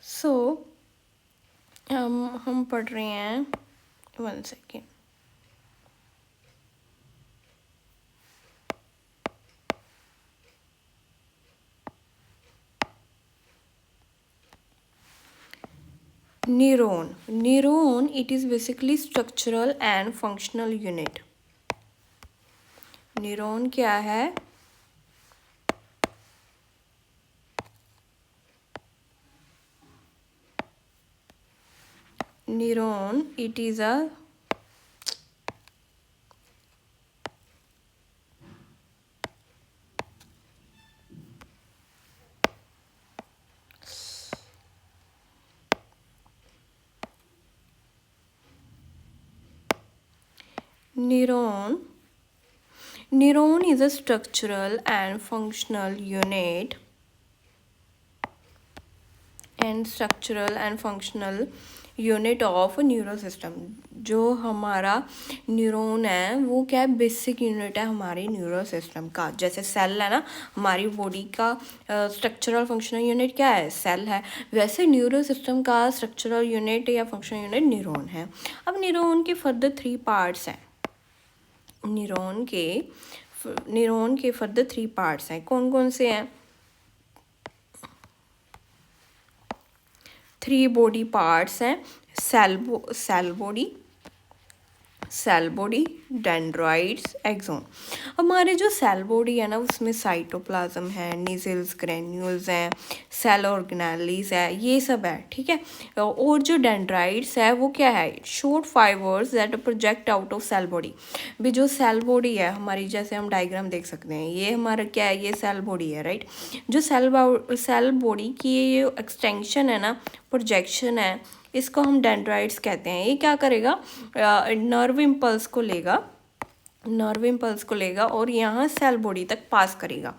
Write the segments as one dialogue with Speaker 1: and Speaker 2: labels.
Speaker 1: सो हम पढ़ रहे हैं, 1 second. Neuron it is basically structural and functional unit। Neuron क्या है? Neuron it is a Neuron is a structural and functional unit of neuro system. जो हमारा न्यूरॉन है वो क्या है? बेसिक यूनिट है हमारे न्यूरो सिस्टम का। जैसे सेल है ना, हमारी बॉडी का स्ट्रक्चरल फंक्शनल यूनिट क्या है? सेल है। वैसे न्यूरो सिस्टम का स्ट्रक्चरल यूनिट या फंक्शनल यूनिट न्यूरॉन है। अब न्यूरॉन के फर्दर 3 पार्ट्स हैं। न्यूरॉन के फर्दर 3 पार्ट्स हैं। कौन कौन से हैं? 3 बॉडी पार्ट्स हैं। Cell body, dendrites, axon. हमारे जो सेल बॉडी है ना उसमें साइटोप्लाज्म है, न्यूक्लियस, ग्रेन्यूल्स हैं, सेल ऑर्गेनेलिस है, ये सब है, ठीक है। और जो डेंड्राइट्स है वो क्या है? Short fibres that project out of cell body. भी जो सेल बॉडी है हमारी, जैसे हम डायग्राम देख सकते हैं, ये हमारा क्या है? ये सेल बॉडी है, राइट। जो सेल बॉडी की ये एक्सटेंशन है ना, प्रोजेक्शन है, इसको हम डेंड्राइट्स कहते हैं। ये क्या करेगा? नर्व इम्पल्स को लेगा और यहाँ सेल बॉडी तक पास करेगा।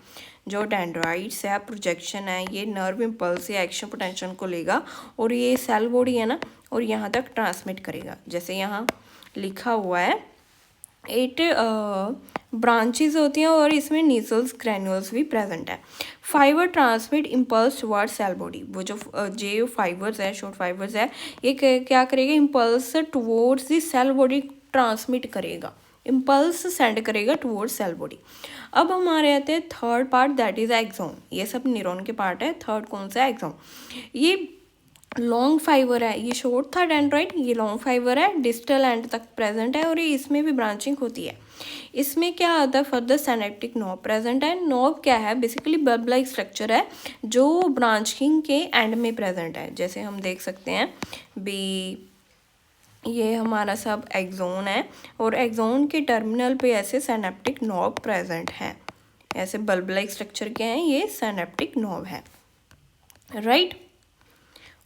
Speaker 1: जो डेंड्राइट्स है, प्रोजेक्शन है, ये नर्व इम्पल्स या एक्शन पोटेंशियल को लेगा और ये सेल बॉडी है ना, और यहाँ तक ट्रांसमिट करेगा। जैसे यहाँ लिखा हुआ है 8 ब्रांचेस होती हैं और इसमें न्यूक्लियस, ग्रेन्यूल्स भी प्रेजेंट है। Fibre transmit impulse toward cell body. वो जो फाइबर्स है, शॉर्ट फाइबर्स है, ये क्या करेगा? Impulse towards the cell body transmit करेगा, इम्पल्स सेंड करेगा टुवर्ड्स सेल बॉडी। अब हमारे आते हैं third part, that is axon. ये सब न्यूरॉन के पार्ट है। थर्ड कौन सा है? एक्सोन। ये लॉन्ग फाइबर है, ये शॉर्ट था डेंड्राइट, ये लॉन्ग फाइबर है, डिस्टल एंड तक प्रेजेंट है और ये इसमें भी ब्रांचिंग होती है। इसमें क्या आता है? फर्दर सिनेप्टिक नोब प्रेजेंट है। नोब क्या है? बेसिकली बल्ब लाइक स्ट्रक्चर है जो ब्रांचिंग के एंड में प्रेजेंट है। जैसे हम देख सकते हैं भी, ये हमारा सब एक्सोन है और एक्सोन के टर्मिनल पे ऐसे सिनेप्टिक नोब प्रेजेंट है। ऐसे बल्ब लाइक स्ट्रक्चर के हैं, ये सिनेप्टिक नोब है, right.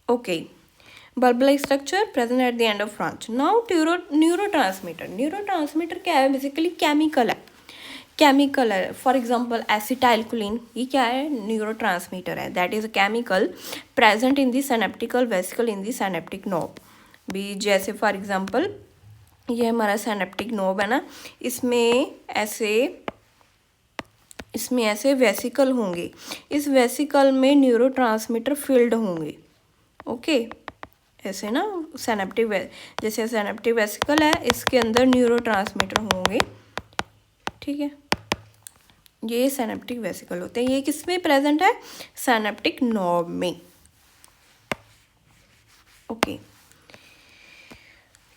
Speaker 1: Okay, bulb like structure present at the end of branch. Now neurotransmitter क्या है? बेसिकली केमिकल है। फॉर एग्जाम्पल एसिटाइलकोलिन, ये क्या है? न्यूरोट्रांसमीटर है। That is a chemical present in the synaptical vesicle in the synaptic knob. भी जैसे for example ये हमारा सिनेप्टिक नोब है ना, इसमें ऐसे वेसिकल होंगे। इस वेसिकल में न्यूरोट्रांसमीटर फील्ड होंगे, ओके। ऐसे ना जैसे सिनेप्टिक वेसिकल है, इसके अंदर न्यूरोट्रांसमीटर होंगे, ठीक है। ये सिनेप्टिक वेसिकल होते हैं। ये किस में प्रेजेंट है? सिनेप्टिक नोब में, okay.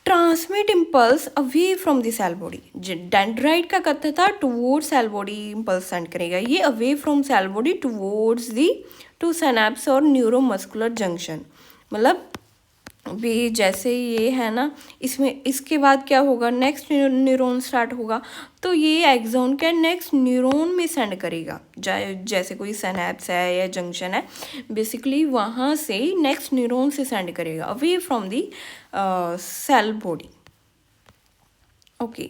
Speaker 1: Transmit impulse away from the cell body. Dendrite का कहता था towards cell body impulse send करेगा, ये away from cell body towards the to synapse और न्यूरोमस्कुलर जंक्शन। मतलब भी जैसे ये है ना, इसमें इसके बाद क्या होगा? नेक्स्ट न्यूरॉन स्टार्ट होगा, तो ये एक्सोन के नेक्स्ट न्यूरॉन में सेंड करेगा। जैसे कोई सिनेप्स है या जंक्शन है, बेसिकली वहाँ से नेक्स्ट न्यूरॉन से सेंड करेगा away from the cell body, okay.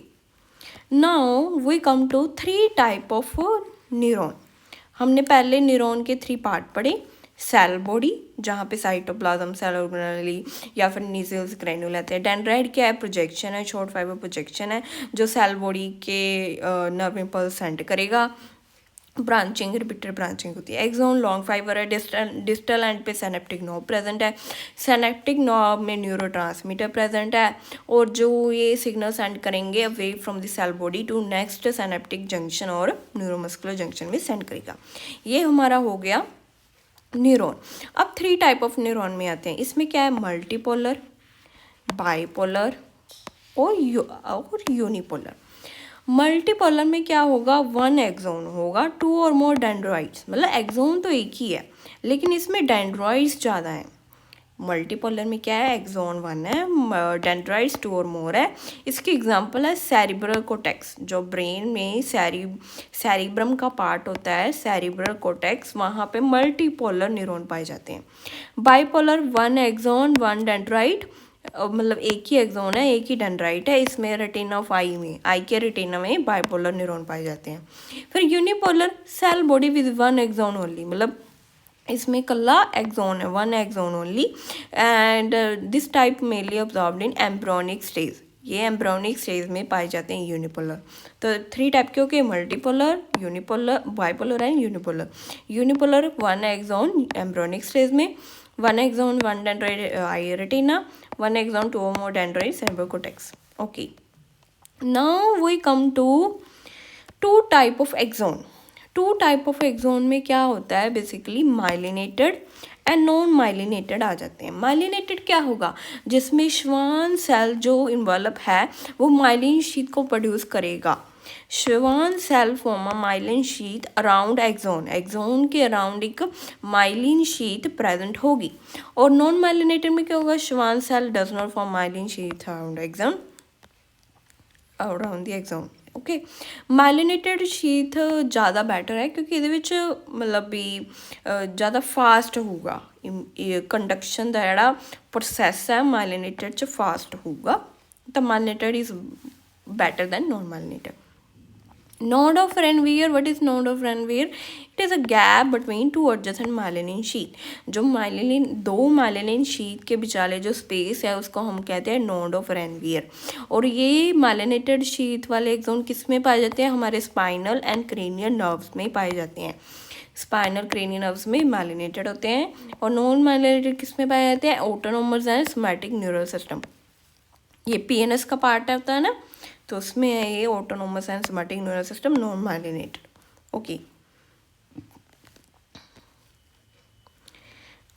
Speaker 1: Now we come to 3 type of neuron. हमने पहले न्यूरॉन के 3 पार्ट पढ़े। सेल बॉडी, जहाँ पे साइटोप्लाज्म, सेल ऑर्गेनेली या फिर न्यूक्लियस, ग्रेन्यूल आते हैं। डेंड्राइट क्या है? प्रोजेक्शन है, शॉर्ट फाइबर प्रोजेक्शन है जो सेल बॉडी के नर्व इम्पल्स सेंड करेगा। ब्रांचिंग, रिपीटेड ब्रांचिंग होती है। एक्सॉन लॉन्ग फाइबर है, डिस्टल एंड पे सिनेप्टिक नॉब प्रेजेंट है, सिनेप्टिक नॉब में न्यूरोट्रांसमीटर प्रेजेंट है, और जो ये सिग्नल सेंड करेंगे away from the cell body to next synaptic junction और न्यूरोमस्कुलर जंक्शन में सेंड करेगा। ये हमारा हो गया न्यूरॉन। अब 3 टाइप ऑफ न्यूरॉन में आते हैं। इसमें क्या है, मल्टीपोलर, बाइपोलर और यूनिपोलर। मल्टीपोलर में क्या होगा, 1 एक्सोन होगा, 2 और मोर डेंड्रॉइड्स, मतलब एक्सोन तो एक ही है लेकिन इसमें डेंड्रॉइड्स ज़्यादा हैं। मल्टीपोलर में क्या है, एक्सोन 1 है, डेंड्रॉइड्स 2 और मोर है। इसकी एग्जांपल है सेरिब्रल कोर्टेक्स, जो ब्रेन में सेरिब्रम का पार्ट होता है, सेरिब्रल कोर्टेक्स, वहाँ पे मल्टीपोलर न्यूरॉन पाए जाते हैं। बाइपोलर 1 एक्सोन 1 डेंड्राइट, मतलब एक ही एक्सोन है, एक ही डेंड्राइट है। इसमें रेटिना ऑफ आई के रेटिना में बाइपोलर न्यूरॉन पाए जाते हैं। फिर unipolar, cell body with 1 axon only, मतलब इसमें कल्ला एक्सोन है, 1 axon only, and this type mainly observed in embryonic stage. ये एम्ब्रियोनिक स्टेज में पाए जाते हैं यूनिपोलर। तो 3 टाइप के होके, multipolar, unipolar, bipolar and unipolar. Unipolar 1 axon embryonic stage में, 1 axon 1 dendrite eye retina, 1 axon 2 or more dendrite cerebral cortex. Okay. Now we come to 2 type of axon. 2 type of axon में क्या होता है, basically myelinated and non myelinated आ जाते हैं। Myelinated क्या होगा, जिसमें श्वान सेल जो इन्वॉल्व है वो माइलिन शीट को प्रोड्यूस करेगा। Schwann cell form a myelin sheet around axon, axon के अराउंड एक माइलिन शीट प्रेजेंट होगी। और नॉन माइलिनेटेड में क्या होगा, Schwann cell does not form myelin sheet around axon, around the axon. Okay, myelinated sheath ज़्यादा better है क्योंकि ਇਹਦੇ ਵਿੱਚ मतलब भी ज़्यादा फास्ट होगा, कंडक्शन ਦਾ ਜਿਹੜਾ प्रोसैस है माइलिनेटेड च फास्ट होगा। तो myelinated is better than non-myelinated. Node of Ranvier, what is node of Ranvier? It is a gap between 2 adjacent myelin sheath. जो myelin 2 myelin sheath के बिचाले जो स्पेस है उसको हम कहते हैं node of Ranvier। और ये myelinated sheath वाले एक्सोन किस में पाए जाते हैं, हमारे स्पाइनल एंड क्रेनियल नर्व्स में पाए जाते हैं। स्पाइनल क्रेनियल नर्व्स में माइलिनेटेड होते हैं, और नॉन माइलिनेटेड किस में पाए जाते हैं, autonomous and somatic neural system. ये पीएनएस का पार्ट होता है ना, तो उसमें है ये autonomous and somatic neural system, non myelinated. Okay,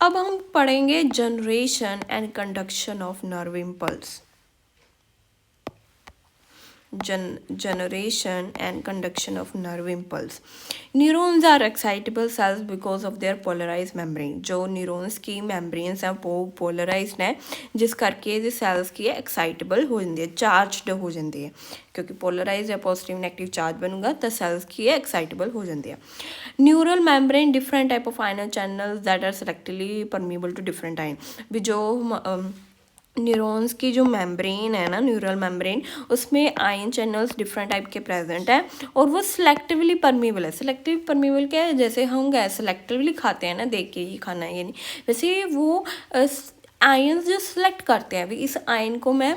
Speaker 1: अब हम पढ़ेंगे generation and conduction of nerve impulse. Generation and conduction of nerve impulse. Neurons are excitable cells because of their polarized membrane. जो neurons की membranes हैं वो polarized हैं, जिस करके ये cells की excitable हो जाती है, charged हो जाती है, क्योंकि polarized या positive negative charge बनूंगा तो cells की excitable हो जाती है। Neural membrane, different type of ion channels that are selectively permeable to different ion। भी जो न्यूरॉन्स की जो मेम्ब्रेन है ना, न्यूरल मेम्ब्रेन, उसमें आयन चैनल्स डिफरेंट टाइप के प्रेजेंट हैं, और वो सिलेक्टिवली परमीबल है। सिलेक्टिव परमीबल क्या है, जैसे हम गैस सिलेक्टिवली खाते हैं ना, देख के ही खाना है ये नहीं, वैसे वो आयन्स जो सिलेक्ट करते हैं, इस आयन को मैं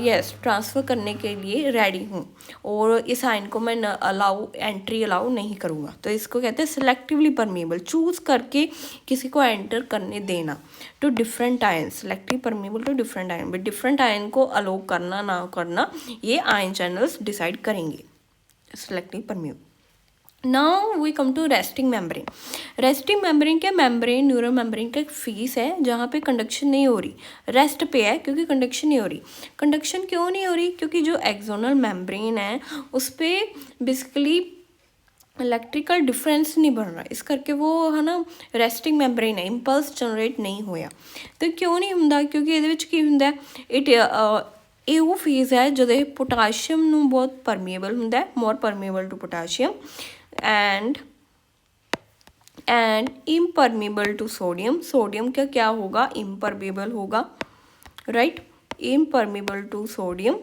Speaker 1: यस ट्रांसफ़र करने के लिए रेडी हूँ, और इस आयन को मैं एंट्री अलाउ नहीं करूँगा, तो इसको कहते हैं सिलेक्टिवली परमीबल। चूज़ करके किसी को एंटर करने देना to different ion, selective permeable to different ion, but different ion को अलाउ करना ना करना ये आयन चैनल्स डिसाइड करेंगे, selective permeable. Now we come to resting membrane. Resting membrane क्या, मेम्ब्रेन न्यूरल मेम्ब्रेन का एक फीस है जहाँ पे कंडक्शन नहीं हो रही, रेस्ट पे है क्योंकि कंडक्शन नहीं हो रही। कंडक्शन क्यों नहीं हो रही, क्योंकि जो एक्सोनल मेम्ब्रेन है उस पर बेसिकली इलेक्ट्रिकल डिफरेंस नहीं बन रहा, इस करके वो है ना रेस्टिंग मैम्ब्रेन है, इंपल्स जनरेट नहीं होया। तो क्यों नहीं ਹੁੰਦਾ, क्योंकि ਇਹਦੇ ਵਿੱਚ ਕੀ ਹੁੰਦਾ, ਇਹ ਉਹ ਫੇਜ਼ ਹੈ ਜਦੋਂ ਇਹ ਪੋਟਾਸ਼ੀਅਮ ਨੂੰ ਬਹੁਤ ਪਰਮੀਏਬਲ ਹੁੰਦਾ, more permeable to potassium and impermeable to sodium. Sodium का क्या होगा, इम्परमेबल होगा, right, impermeable to sodium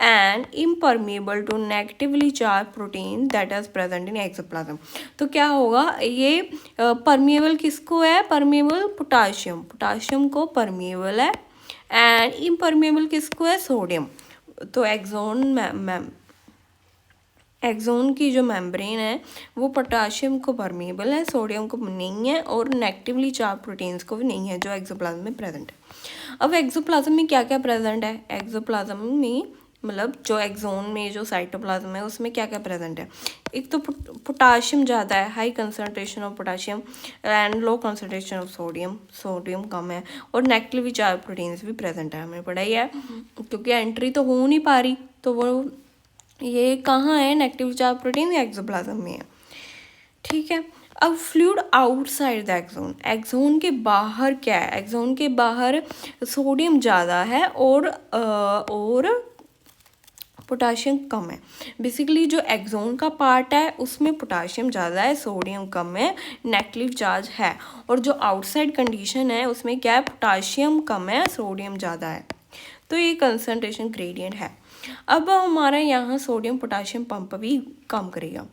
Speaker 1: and impermeable to negatively charge protein that is present in axoplasm. तो क्या होगा, ये परमेबल किसको है, परमेबल पोटाशियम, पोटाशियम को परमेबल है, एंड इम्परमेबल किसको है, सोडियम। तो एक्सोन एक्सोन की जो मेम्ब्रेन है वो पोटाशियम को परमेबल है, सोडियम को नहीं है, और नेगेटिवली चार्ज प्रोटीन्स को भी नहीं है जो एक्सोप्लाज्म में प्रेजेंट है। अब एक्सोप्लाज्म में क्या क्या प्रेजेंट है? एक्सोप्लाज्म में मतलब जो एक्सोन में जो साइटोप्लाज्म है उसमें क्या क्या प्रेजेंट है? एक तो पोटाशियम ज़्यादा है, high concentration of potassium and low concentration of sodium, sodium कम है, और नेगेटिवली चार्ज प्रोटीन्स भी प्रेजेंट है, हमें पढ़ा ही है। क्योंकि एंट्री तो हो नहीं पा रही, तो वो ये कहाँ है? नेगेटिव चार्ज प्रोटीन या एक्सोप्लाज्म में है, ठीक है। अब fluid outside the axon, axon के बाहर क्या है? एक्सोन के बाहर सोडियम ज़्यादा है और पोटाशियम कम है। बेसिकली जो एक्सोन का पार्ट है उसमें पोटाशियम ज़्यादा है, सोडियम कम है, नेगेटिव चार्ज है। और जो आउटसाइड कंडीशन है उसमें क्या है? पोटाशियम कम है, सोडियम ज़्यादा है। तो ये कंसनट्रेशन ग्रेडियंट है। अब हमारा यहाँ सोडियम पोटाशियम पंप भी काम करेगा।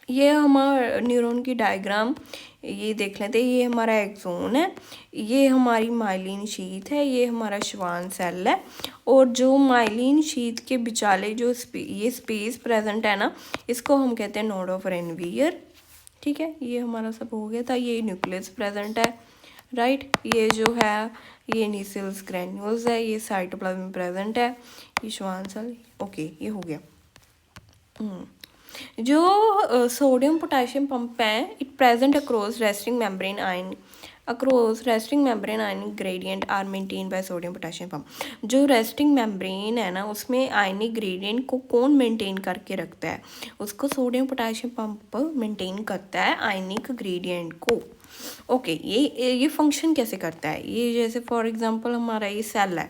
Speaker 1: ये हमारा न्यूरॉन की डायग्राम ये देख लेते हैं। ये हमारा एक्सोन है, ये हमारी माइलिन शीथ है, ये हमारा श्वान सेल है, और जो माइलिन शीथ के बिचाले जो ये स्पेस प्रेजेंट है ना, इसको हम कहते हैं नोड ऑफ रेनवियर, ठीक है। ये हमारा सब हो गया था। ये न्यूक्लियस प्रेजेंट है, राइट। ये जो है ये न्यूक्लियस ग्रैन्यूल्स है, ये साइटोप्लाज्म में प्रेजेंट है, ये श्वान सेल, ओके ये हो गया। जो सोडियम पोटाशियम पंप है, it present across resting membrane ion, across resting membrane ionic gradient are maintain by sodium potassium pump. जो रेस्टिंग मेम्ब्रेन है ना उसमें आयनिक ग्रेडियंट को कौन मेंटेन करके रखता है? उसको सोडियम पोटाशियम पंप मेंटेन करता है आयनिक ग्रेडियंट को। ओके ये फंक्शन कैसे करता है? ये जैसे फॉर एग्जांपल हमारा ये सेल है,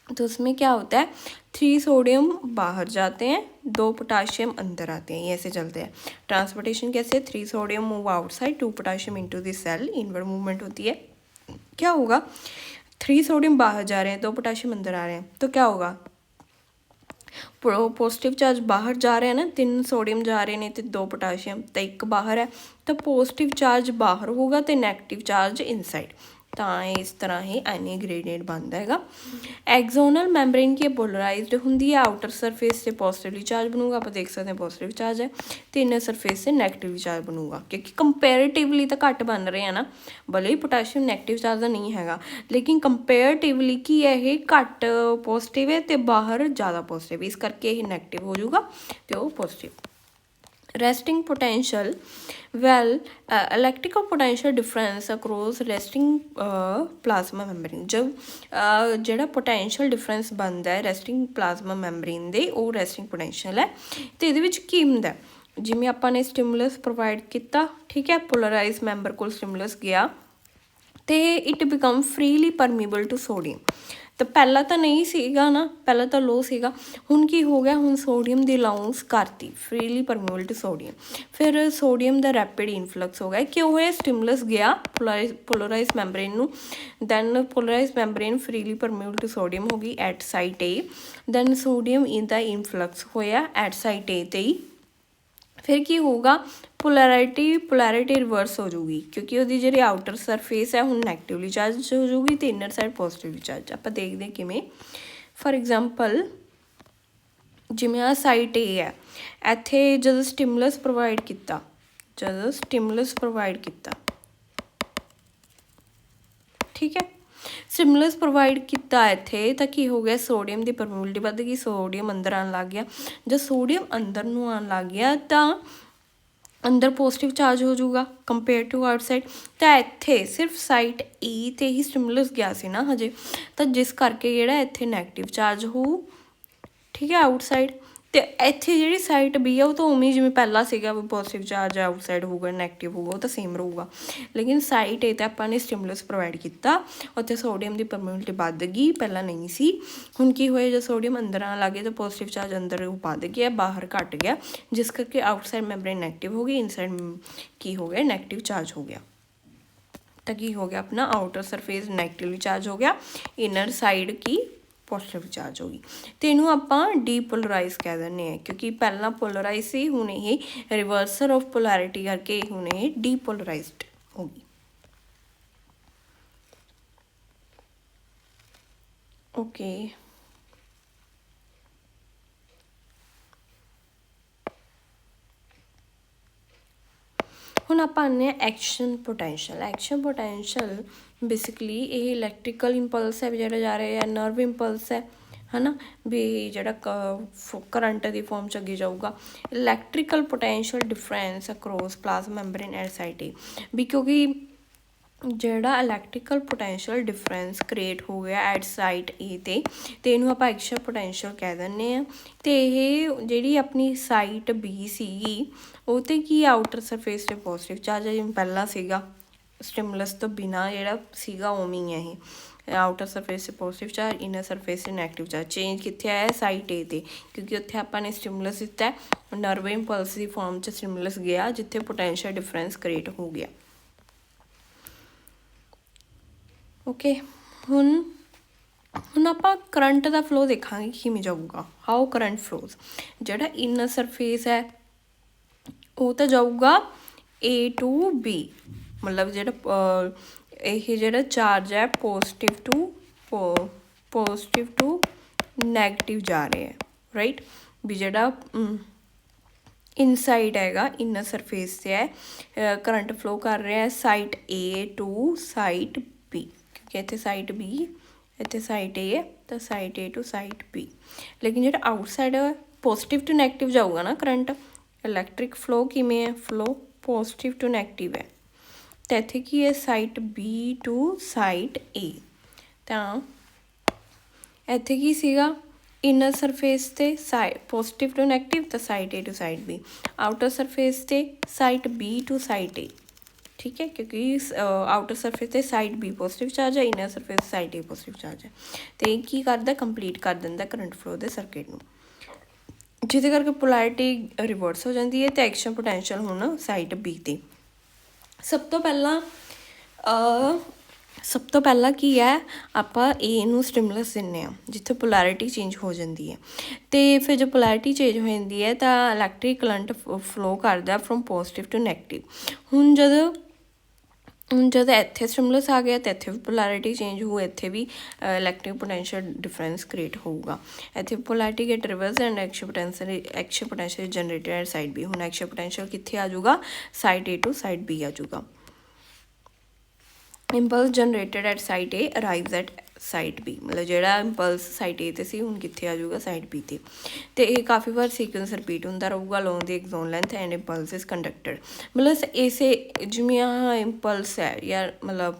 Speaker 1: तो उसमें क्या होता है? 3 सोडियम बाहर जाते हैं, 2 पोटाशियम अंदर आते हैं, ये ऐसे चलते हैं। ट्रांसपोर्टेशन कैसे? 3 sodium move outside, 2 potassium into the cell, inward movement होती है। क्या होगा? 3 सोडियम बाहर जा रहे हैं, 2 पोटाशियम अंदर आ रहे हैं, तो क्या होगा? पॉजिटिव चार्ज बाहर जा रहे हैं ना, 3 सोडियम जा रहे ने तो 2 पोटाशियम, तो 1 बाहर है, तो पॉजिटिव चार्ज बाहर होगा तो नेगेटिव चार्ज इनसाइड, ਤਾਂ ਇਸ ਤਰ੍ਹਾਂ ਹੀ ਐਨੀ ਗ੍ਰੇਡੀਐਂਟ ਬਣਦਾ ਹੈਗਾ। ਐਗਜ਼ੋਨਲ ਮੈਂਬਰੇਨ ਕੀ ਪੋਲਰਾਈਜ਼ਡ ਹੁੰਦੀ ਹੈ, ਆਊਟਰ ਸਰਫੇਸ ਤੇ ਪੋਜ਼ਿਟਿਵਲੀ ਚਾਰਜ ਬਣੂਗਾ, ਆਪਾਂ ਦੇਖ ਸਕਦੇ ਹਾਂ ਪੋਜ਼ਿਟਿਵ ਚਾਰਜ ਹੈ, ਤੇ ਇਨਰ ਸਰਫੇਸ ਤੇ ਨੈਗੇਟਿਵਲੀ ਚਾਰਜ ਬਣੂਗਾ, ਕਿਉਂਕਿ ਕੰਪੈरेटिवली ਤਾਂ ਘੱਟ ਬਣ ਰਹੇ ਆ ਨਾ, ਭਲੇ ਹੀ ਪੋਟਾਸ਼ੀਅਮ ਨੈਗੇਟਿਵ ਚਾਰਜ ਦਾ ਨਹੀਂ ਹੈਗਾ, ਲੇਕਿਨ ਕੰਪੈरेटिवली ਕੀ ਹੈ ਇਹ ਘੱਟ ਪੋਜ਼ਿਟਿਵ ਹੈ ਤੇ ਬਾਹਰ ਜ਼ਿਆਦਾ ਪੋਜ਼ਿਟਿਵ, ਇਸ ਕਰਕੇ ਇਹ ਨੈਗੇਟਿਵ ਹੋ ਜਾਊਗਾ ਤੇ ਉਹ positive. Resting potential well electrical potential difference across resting plasma membrane, जब ਜਿਹੜਾ पोटेंशियल डिफरेंस बनता है रेस्टिंग प्लाज्मा मैम्ब्रेन ਦੇ ਉਹ रेस्टिंग पोटेंशियल है। तो ਇਹਦੇ ਵਿੱਚ ਕੀ ਹੁੰਦਾ? ਜਿਵੇਂ ਆਪਾਂ ਨੇ ਸਟਿਮੂਲਸ ਪ੍ਰੋਵਾਈਡ ਕੀਤਾ, ਠੀਕ ਹੈ, पोलराइज मैंबर ਕੋਲ ਸਟਿਮੂਲਸ ਗਿਆ ਤੇ it become freely permeable to sodium. तो पहला तो नहीं सीगा ना, पहला तो लो सीगा, हुण की हो गया? हुण सोडियम की अलाउंस करती फ्रीली परमीबल टू सोडियम, फिर सोडियम का रैपिड इनफ्लक्स हो गया। क्यों होया? स्टिमुलस गया पोलराइज मैंब्रेन नूं, then polarise membrane freely permeable to sodium हो गई at site A, then sodium इनका इनफ्लक्स होया एट साइट ए ते ही, फिर की होगा? पोलैरिटी रिवर्स हो जाऊगी, क्योंकि वो जी आउटर सरफेस है हुण नैगेटिवली चार्ज हो जाऊगी तो इनर साइड पॉजिटिवली चार्ज। आप देखते हैं किमें, फॉर एग्जाम्पल जिमें आ साइट ए है, इत्थे जदों स्टिमुलस प्रोवाइड किया, ठीक है, स्टिमुलस प्रोवाइड किया इत्थे तो की हो गया? सोडियम की परमीबिलिटी बढ़ गई, सोडियम अंदर आने लग गया। जब सोडियम अंदर नूं आने लग गया तो अंदर पॉजिटिव चार्ज हो जाऊगा कंपेयर टू आउटसाइड, तो इत्थे सिर्फ साइट ई ते ही स्टिमुलस गया सी ना हजे, तो जिस करके जिहड़ा इत्थे नैगेटिव चार्ज हो, ठीक है, आउटसाइड। तो इत्थे जिहड़ी साइट बी है वो तो उवें जिवें पहला सीगा पॉजिटिव चार्ज आउटसाइड होगा नैगेटिव होगा, वो तो सेम रहूगा, लेकिन साइट ए तो आपां स्टिमुलस प्रोवाइड किया, उत्थे सोडियम की परमीबिलिटी बढ़ गई, पहला नहीं सी। हुण की होया? जो सोडियम अंदर आने लग गया तो पॉजिटिव चार्ज अंदर बढ़ गया, बाहर घट गया, जिस करके आउटसाइड मैंब्रेन नैगेटिव हो गई, इनसाइड की हो गया? नैगेटिव चार्ज हो गया। तो की हो गया? अपना आउटर सरफेस नैगेटिवली चार्ज हो गया, इनर साइड की पॉजिटिव चार्ज होगी, तो इनू आपां डीपोलराइज कह दें, क्योंकि पहला पोलराइज सी, हुण ये रिवर्सल ऑफ पोलैरिटी करके हुण ये डीपोलराइज्ड होगी। ओके ਹੁਣ ਆਪਾਂ ਆਉਂਦੇ ਹਾਂ action potential. Action potential basically ਇਹ ਇਲੈਕਟ੍ਰੀਕਲ ਇੰਪਲਸ ਹੈ ਜਿਹੜਾ ਜਾ ਰਿਹਾ, ਨਰਵ ਇੰਪਲਸ ਹੈ ਨਾ, ਵੀ ਜਿਹੜਾ ਕਰੰਟ ਦੀ ਫੋਰਮ 'ਚ ਅੱਗੇ ਜਾਊਗਾ। Electrical potential difference across plasma membrane at site A, ਵੀ ਕਿਉਂਕਿ ਜਿਹੜਾ ਇਲੈਕਟ੍ਰੀਕਲ ਪੋਟੈਂਸ਼ੀਅਲ ਡਿਫਰੈਂਸ ਕ੍ਰੀਏਟ ਹੋ ਗਿਆ ਐਟ ਸਾਈਟ ਏ 'ਤੇ ਇਹਨੂੰ ਆਪਾਂ ਐਕਸ਼ਨ ਪੋਟੈਂਸ਼ੀਅਲ ਕਹਿ ਦਿੰਦੇ ਹਾਂ। ਅਤੇ ਇਹ ਜਿਹੜੀ ਆਪਣੀ ਸਾਈਟ ਬੀ ਸੀਗੀ ਉਹ 'ਤੇ ਕੀ ਆਊਟਰ ਸਰਫੇਸ 'ਤੇ ਪੋਜ਼ੀਟਿਵ ਚਾਰਜ ਹੈ, ਜਿਵੇਂ ਪਹਿਲਾਂ ਸੀਗਾ ਸਟਿਮੂਲਸ ਤੋਂ ਬਿਨਾਂ ਜਿਹੜਾ ਸੀਗਾ ਉਵੇਂ ਹੀ ਹੈ ਇਹ। ਆਊਟਰ ਸਰਫੇਸ 'ਤੇ ਪੋਜ਼ੀਟਿਵ ਚਾਰਜ, ਇਨਰ ਸਰਫੇਸ 'ਤੇ ਨੈਗੇਟਿਵ ਚਾਰਜ। ਚੇਂਜ ਕਿੱਥੇ ਆਇਆ? ਸਾਈਟ ਏ 'ਤੇ, ਕਿਉਂਕਿ ਉੱਥੇ ਆਪਾਂ ਨੇ ਸਟਿਮੂਲਸ ਦਿੱਤਾ, ਨਰਵ ਇੰਪਲਸ ਦੀ ਫੋਰਮ 'ਚ ਸਟਿਮੂਲਸ ਗਿਆ ਜਿੱਥੇ ਪੋਟੈਂਸ਼ੀਅਲ ਡਿਫਰੈਂਸ ਕ੍ਰੀਏਟ ਹੋ ਗਿਆ। ਓਕੇ, ਹੁਣ ਆਪਾਂ ਕਰੰਟ ਦਾ ਫਲੋ ਦੇਖਾਂਗੇ ਕਿਵੇਂ ਜਾਊਗਾ, ਹਾਊ ਕਰੰਟ ਫਲੋਜ਼। ਜਿਹੜਾ ਇਨਰ ਸਰਫੇਸ ਹੈ ਉਹ ਤਾਂ ਜਾਊਗਾ A to B, ਮਤਲਬ ਜਿਹੜਾ ਇਹ ਜਿਹੜਾ ਚਾਰਜ ਹੈ ਪੋਜ਼ਿਟਿਵ ਟੂ ਨੈਗੇਟਿਵ ਜਾ ਰਿਹਾ ਹੈ, ਰਾਈਟ। ਵੀ ਜਿਹੜਾ ਇਨਸਾਈਡ ਹੈਗਾ ਇਨਰ ਸਰਫੇਸ 'ਤੇ ਹੈ ਕਰੰਟ ਫਲੋ ਕਰ ਰਿਹਾ ਹੈ site A to site B, ਕਿਉਂਕਿ ਇੱਥੇ ਸਾਈਟ B, ਇੱਥੇ ਸਾਈਟ A ਹੈ ਤਾਂ site A to site B। ਲੇਕਿਨ ਜਿਹੜਾ ਆਊਟਸਾਈਡ ਹੈ ਪੋਜ਼ਿਟਿਵ ਟੂ ਨੈਗੇਟਿਵ ਜਾਊਗਾ ਨਾ ਕਰੰਟ। ਇਲੈਕਟ੍ਰਿਕ ਫਲੋ ਕਿਵੇਂ ਹੈ? ਫਲੋ ਪੋਜ਼ਿਟਿਵ ਟੂ ਨੈਗੇਟਿਵ ਹੈ। ਤਾਂ ਇੱਥੇ ਕੀ ਹੈ? Site B to site A। ਤਾਂ ਇੱਥੇ ਕੀ ਸੀਗਾ? ਇਨਰ ਸਰਫੇਸ 'ਤੇ ਪੋਜ਼ਿਟਿਵ ਟੂ ਨੈਗੇਟਿਵ ਤਾਂ site A to site B। Outer surface 'ਤੇ site B to site A, ਠੀਕ ਹੈ, ਕਿਉਂਕਿ ਆਊਟਰ ਸਰਫੇਸ 'ਤੇ ਸਾਈਡ B ਪੋਜ਼ੀਟਿਵ ਚਾਰਜ ਹੈ, inner surface side A positive charge ਹੈ। ਅਤੇ ਇਹ ਕੀ ਕਰਦਾ? ਕੰਪਲੀਟ ਕਰ ਦਿੰਦਾ ਕਰੰਟ ਫਲੋ ਦੇ ਸਰਕਿਟ ਨੂੰ, ਜਿਹਦੇ ਕਰਕੇ ਪੋਲੈਰਿਟੀ ਰਿਵਰਸ ਹੋ ਜਾਂਦੀ ਹੈ ਅਤੇ ਐਕਸ਼ਨ ਪੋਟੈਂਸ਼ੀਅਲ ਹੁਣ ਸਾਈਟ B 'ਤੇ। ਸਭ ਤੋਂ ਪਹਿਲਾਂ ਕੀ ਹੈ, ਆਪਾਂ A ਨੂੰ ਸਟਿਮੂਲਸ ਦਿੰਦੇ ਹਾਂ ਜਿੱਥੇ ਪੋਲੈਰਿਟੀ ਚੇਂਜ ਹੋ ਜਾਂਦੀ ਹੈ। ਅਤੇ ਫਿਰ ਜੇ ਪੋਲੈਰਿਟੀ ਚੇਂਜ ਹੋ ਜਾਂਦੀ ਹੈ ਤਾਂ ਇਲੈਕਟ੍ਰਿਕ ਕਰੰਟ ਫਲੋ ਕਰਦਾ ਫਰੋਮ ਪੋਜ਼ਿਟਿਵ ਟੂ ਨੈਗੇਟਿਵ। ਹੁਣ ਜਦ ਇੱਥੇ ਸਟਿਮੂਲਸ ਆ ਗਿਆ ਤਾਂ ਇੱਥੇ ਵੀ ਪੋਲੈਰਿਟੀ ਚੇਂਜ ਹੋਊ, ਇੱਥੇ ਵੀ ਇਲੈਕਟ੍ਰਿਕ ਪੋਟੈਂਸ਼ੀਅਲ ਡਿਫਰੈਂਸ ਕ੍ਰੀਏਟ ਹੋਊਗਾ। ਇੱਥੇ polarity get reverse and action potential generated at side B। ਹੁਣ ਐਕਸ਼ਨ ਪੋਟੈਂਸ਼ੀਅਲ ਕਿੱਥੇ ਆ ਜਾਊਗਾ? Side A to side B ਆ ਜਾਊਗਾ। Impulse generated at site A arrives at site B, ਮਤਲਬ ਜਿਹੜਾ ਇੰਪਲਸ ਸਾਈਟ A 'ਤੇ ਸੀ ਹੁਣ ਕਿੱਥੇ ਆ ਜਾਊਗਾ? ਸਾਈਟ B 'ਤੇ। ਅਤੇ ਇਹ ਕਾਫੀ ਵਾਰ ਸੀਕੁਐਂਸ ਰਿਪੀਟ ਹੁੰਦਾ ਰਹੂਗਾ along the Exxon length and impulse is conducted. ਮਤਲਬ ਇਸੇ ਜਿਵੇਂ ਆਹ ਇੰਪਲਸ ਹੈ ਜਾਂ ਮਤਲਬ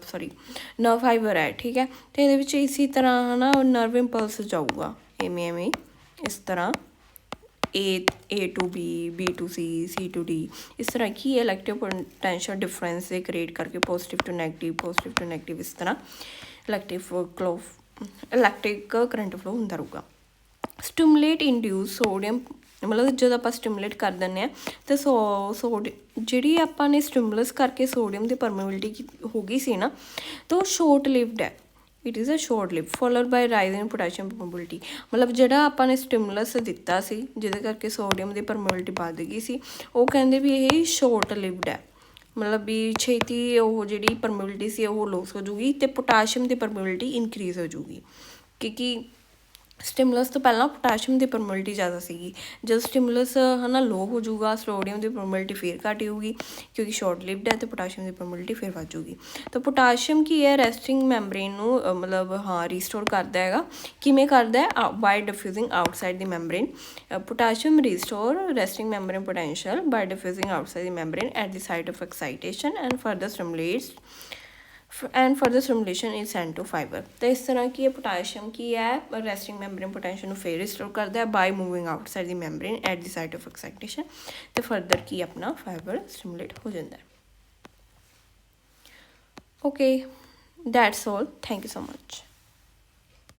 Speaker 1: ਨਰਵ ਫਾਈਬਰ ਹੈ, ਠੀਕ ਹੈ, ਅਤੇ ਇਹਦੇ ਵਿੱਚ ਇਸੀ ਤਰ੍ਹਾਂ ਹੈ ਨਾ ਨਰਵ ਇੰਪਲਸ ਜਾਊਗਾ ਐਵੇਂ ਇਸ ਤਰ੍ਹਾਂ A to B, B to C, C to D। ਇਸ ਤਰ੍ਹਾਂ ਕੀ ਇਲੈਕਟ੍ਰਿਕ ਪੋਟੈਂਸ਼ੀਅਲ ਡਿਫਰੈਂਸ ਦੇ ਕ੍ਰੀਏਟ ਕਰਕੇ ਪੋਜ਼ਿਟਿਵ ਟੂ ਨੈਗੇਟਿਵ ਇਸ ਤਰ੍ਹਾਂ ਇਲੈਕਟ੍ਰਿਕ ਕਰੰਟ ਫਲੋ ਹੁੰਦਾ ਰਹੂਗਾ। ਸਟਿਮੂਲੇਟ ਇੰਡਿਊਸ ਸੋਡੀਅਮ, ਮਤਲਬ ਜਦੋਂ ਆਪਾਂ ਸਟਿਮੂਲੇਟ ਕਰ ਦਿੰਦੇ ਹਾਂ ਤਾਂ ਜਿਹੜੀ ਆਪਾਂ ਨੇ ਸਟਿਮੂਲਸ ਕਰਕੇ ਸੋਡੀਅਮ ਦੀ ਪਰਮੇਬਿਲਿਟੀ ਹੋ ਗਈ ਸੀ ਨਾ, ਤਾਂ ਉਹ ਸ਼ੋਰਟ ਲਿਵਡ ਹੈ। It is a short live followed by rise in potassium permeability. ਮਤਲਬ ਜਿਹੜਾ ਆਪਾਂ ਨੇ ਸਟਿਮੂਲਸ ਦਿੱਤਾ ਸੀ ਜਿਹਦੇ ਕਰਕੇ ਸੋਡੀਅਮ ਦੀ ਪਰਮੇਬਿਲਿਟੀ ਵੱਧ ਗਈ ਸੀ, ਉਹ ਕਹਿੰਦੇ ਵੀ ਇਹ ਸ਼ੋਰਟ ਲਿਵਡ ਹੈ, ਮਤਲਬ ਵੀ ਛੇਤੀ ਉਹ ਜਿਹੜੀ ਪਰਮੇਬਿਲਿਟੀ ਸੀ ਉਹ ਲੋਸ ਹੋ ਜੂਗੀ ਅਤੇ ਪੋਟਾਸ਼ੀਅਮ ਦੀ ਪਰਮੇਬਿਲਿਟੀ ਇਨਕਰੀਜ਼ ਹੋ ਜੂਗੀ। ਕਿਉਂਕਿ ਸਟਿਮੂਲਸ ਤੋਂ ਪਹਿਲਾਂ ਪੋਟਾਸ਼ੀਅਮ ਦੀ ਪਰਮੇਬਿਲਿਟੀ ਜ਼ਿਆਦਾ ਸੀਗੀ, ਜਦੋਂ ਸਟਿਮੂਲਸ ਹੈ ਨਾ ਲੋ ਹੋ ਜੂਗਾ ਸੋਡੀਅਮ ਦੀ ਪਰਮੇਬਿਲਿਟੀ ਫਿਰ ਘੱਟ ਹੋਊਗੀ ਕਿਉਂਕਿ ਸ਼ੋਰਟ ਲਿਵਡ ਹੈ, ਅਤੇ ਪੋਟਾਸ਼ੀਅਮ ਦੀ ਪਰਮੇਬਿਲਿਟੀ ਫਿਰ ਵੱਧ ਜੂਗੀ। ਤਾਂ ਪੋਟਾਸ਼ੀਅਮ ਕੀ ਹੈ? ਰੈਸਟਿੰਗ ਮੈਂਬਰੇਨ ਨੂੰ ਮਤਲਬ ਰੀਸਟੋਰ ਕਰਦਾ ਹੈਗਾ। ਕਿਵੇਂ ਕਰਦਾ ਹੈ? By diffusing outside the membrane. Potassium restore resting membrane potential by diffusing outside the membrane at the site of excitation and further stimulation is sent to fibre. ਤਾਂ ਇਸ ਤਰ੍ਹਾਂ ਕੀ ਹੈ? ਪੋਟਾਸ਼ੀਅਮ ਕੀ ਹੈ? ਰੈਸਟਿੰਗ ਮੈਂਬਰੇਨ ਪੋਟੈਂਸ਼ੀਅਲ ਨੂੰ ਫਿਰ restore ਕਰਦਾ ਹੈ by moving outside the membrane at the site of excitation, ਅਤੇ ਫਰਦਰ ਕੀ ਆਪਣਾ ਫਾਈਬਰ ਸਟਿਮੂਲੇਟ ਹੋ ਜਾਂਦਾ ਹੈ। Okay, that's all, thank you so much.